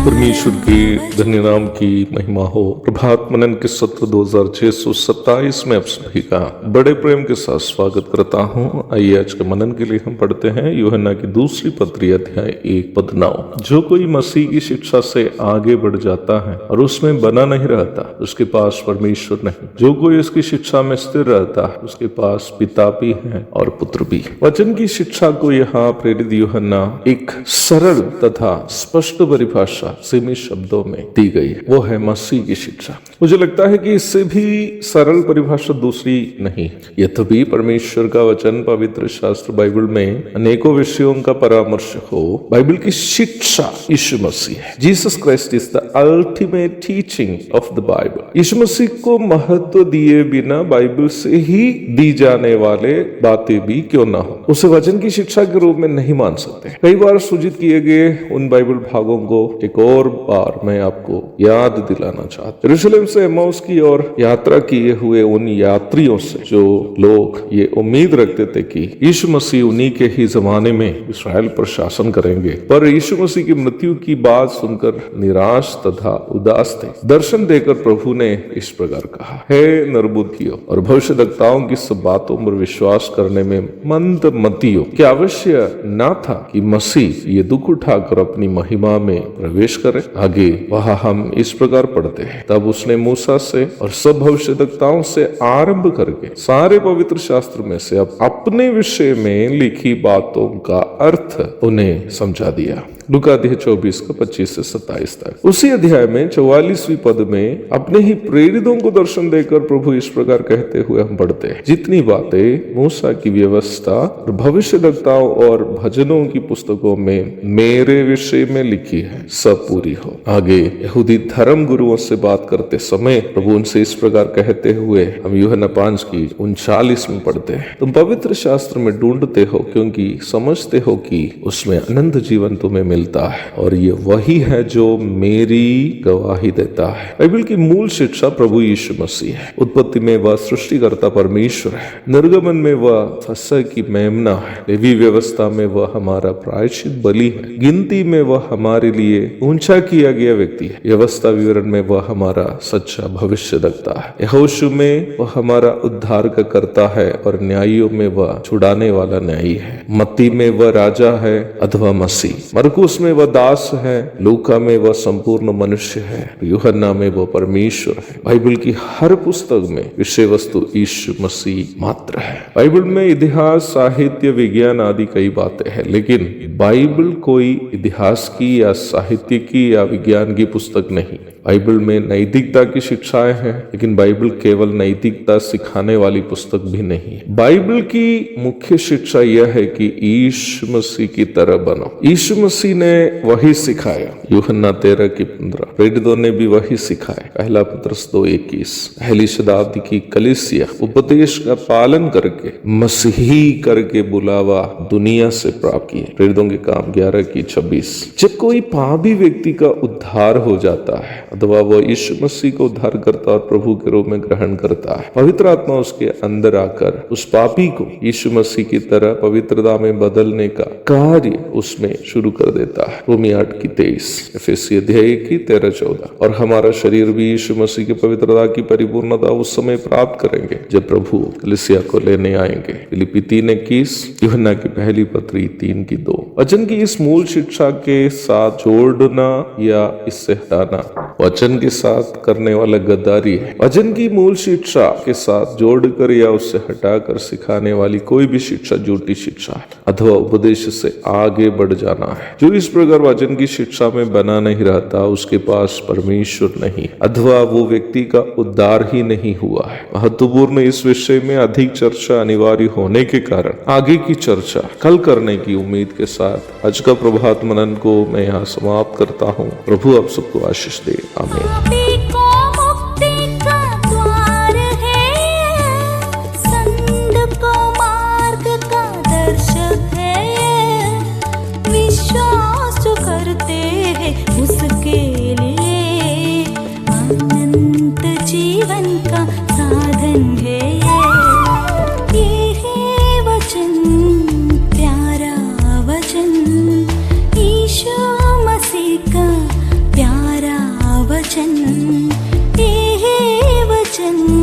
परमेश्वर के धन्य नाम की महिमा हो। प्रभात मनन के सत्र 2627 में आप सभी का बड़े प्रेम के साथ स्वागत करता हूँ। आइए आज के मनन के लिए हम पढ़ते हैं यूहन्ना की दूसरी पत्री अध्याय 1:9। जो कोई मसीह की शिक्षा से आगे बढ़ जाता है और उसमें बना नहीं रहता, उसके पास परमेश्वर नहीं। जो कोई उसकी शिक्षा में स्थिर रहता है, उसके पास पिता भी है और पुत्र भी। वचन की शिक्षा को यहाँ प्रेरित यूहन्ना एक सरल तथा स्पष्ट परिभाषा सीमित शब्दों में दी गई है, वो है मसीह की शिक्षा। मुझे लगता है कि इससे भी सरल परिभाषा दूसरी नहीं। यद्यपि परमेश्वर का वचन पवित्र शास्त्र बाइबल में अनेकों विषयों का परामर्श हो, बाइबल की शिक्षा यीशु मसीह है। Jesus Christ is the ultimate teaching of the Bible. यीशु मसीह को महत्व दिए बिना बाइबल से ही दी जाने वाले बातें भी क्यों ना हो, उसे वचन की शिक्षा के रूप में नहीं मान सकते। कई बार सूचित किए गए उन बाइबल भागों को एक और बार मैं आपको याद दिलाना चाहता हूं। यरूशलेम से एम्माउस की ओर यात्रा किए हुए उन यात्रियों से जो लोग ये उम्मीद रखते थे कि यीशु मसीह उन्हीं के ही जमाने में इस्राएल पर शासन करेंगे, पर यीशु मसीह की मृत्यु की बात सुनकर निराश तथा उदास थे। दर्शन देकर प्रभु ने इस प्रकार कहा, हे निर्बुद्धियों और भविष्यद्वक्ताओं की सब बातों पर विश्वास करने में मंदमतियों, क्या अवश्य न था कि मसीह ये दुख उठाकर अपनी महिमा में प्रवेश करे। आगे वहां हम इस प्रकार पढ़ते हैं, तब उसने मूसा से और सब भविष्यद्वक्ताओं से आरंभ करके सारे पवित्र शास्त्र में से अब अपने विषय में लिखी बातों का अर्थ उन्हें समझा दिया। लूका अध्याय 24 का 25 से 27 तक। उसी अध्याय में 44वीं पद में अपने ही प्रेरितों को दर्शन देकर प्रभु इस प्रकार कहते हुए हम पढ़ते हैं, जितनी बातें मूसा की व्यवस्था और भविष्यद्वक्ताओं और भजनों की पुस्तकों में मेरे विषय में लिखी है, सब पूरी हो। आगे यहूदी धर्म गुरुओं से बात करते समय प्रभु उनसे इस प्रकार कहते हुए हम यूहन्ना 5 की 39 में पढ़ते हैं, तुम पवित्र शास्त्र में ढूंढते हो क्योंकि समझते हो कि उसमें अनंत जीवन तुम्हें मिलता है, और ये वही है जो मेरी गवाही देता है। बाइबल की मूल शिक्षा प्रभु यीशु मसीह है। उत्पत्ति में वह सृष्टिकर्ता परमेश्वर है, निर्गमन में वह फसह की मेमना है, लेवी व्यवस्था में वह हमारा प्रायश्चित बलि है, गिनती में वह हमारे लिए ऊंचा किया गया व्यक्ति है, व्यवस्था विवरण में वह हमारा सच्चा भविष्यद्वक्ता है, यहोशू में वह हमारा उद्धार का करता है और न्यायियों में वह छुड़ाने वाला न्यायी है, मत्ती में वह राजा है अथवा मसीह, मरकुस में वह दास है, लूका में वह संपूर्ण मनुष्य है, यूहन्ना में वह परमेश्वर है। बाइबल की हर पुस्तक में विषय वस्तु यीशु मसीह मात्र है। बाइबल में इतिहास, साहित्य, विज्ञान आदि कई बातें हैं, लेकिन बाइबल कोई इतिहास की या साहित्य की या विज्ञान की पुस्तक नहीं। बाइबल में नैतिकता की शिक्षाएं हैं, लेकिन बाइबल केवल नैतिकता सिखाने वाली पुस्तक भी नहीं है। बाइबल की मुख्य शिक्षा यह है कि यीशु मसीह की तरह बनो। यीशु मसीह ने वही सिखाया, यूहन्ना 13:15। प्रेरितों ने भी वही सिखाया, पहला पत्रस 2:21। पहली शताब्दी की कलीसिया उपदेश का पालन करके मसीही करके बुलावा दुनिया से प्राप्त किए। प्रेरितों के काम 11:26। जब कोई पापी व्यक्ति का उद्धार हो जाता है अथवा वह यीशु मसीह को उद्धार करता और प्रभु के रूप में ग्रहण करता है, पवित्र आत्मा उसके अंदर आकर उस पापी को यीशु मसीह की तरह पवित्रता में बदलने का कार्य उसमें शुरू कर देता है। रोमी 8:23, एफेसी अध्याय 1:13-14। और हमारा शरीर भी यीशु मसीह की पवित्रता की परिपूर्णता उस समय प्राप्त करेंगे जब प्रभु कलीसिया को लेने आएंगे। फिलिप्पी 3:21, यूहन्ना की पहली पत्री 3:2। वचन की इस मूल शिक्षा के साथ जोड़ना या इससे हटाना वचन के साथ करने वाला गद्दारी है। वचन की मूल शिक्षा के साथ जोड़कर या उससे हटाकर सिखाने वाली कोई भी शिक्षा झूठी शिक्षा है अथवा उपदेश से आगे बढ़ जाना है। जो इस प्रकार वचन की शिक्षा में बना नहीं रहता उसके पास परमेश्वर नहीं अथवा वो व्यक्ति का उद्धार ही नहीं हुआ है। महत्वपूर्ण इस विषय में अधिक चर्चा अनिवार्य होने के कारण आगे की चर्चा कल करने की उम्मीद के साथ आज का प्रभात मनन को मैं यहाँ समाप्त करता हूँ। प्रभु आप सबको आशीष दे। आमीन। उसके लिए अनंत जीवन का साधन है ये है वचन, प्यारा वचन, यीशु मसीह का प्यारा वचन, ये है वचन।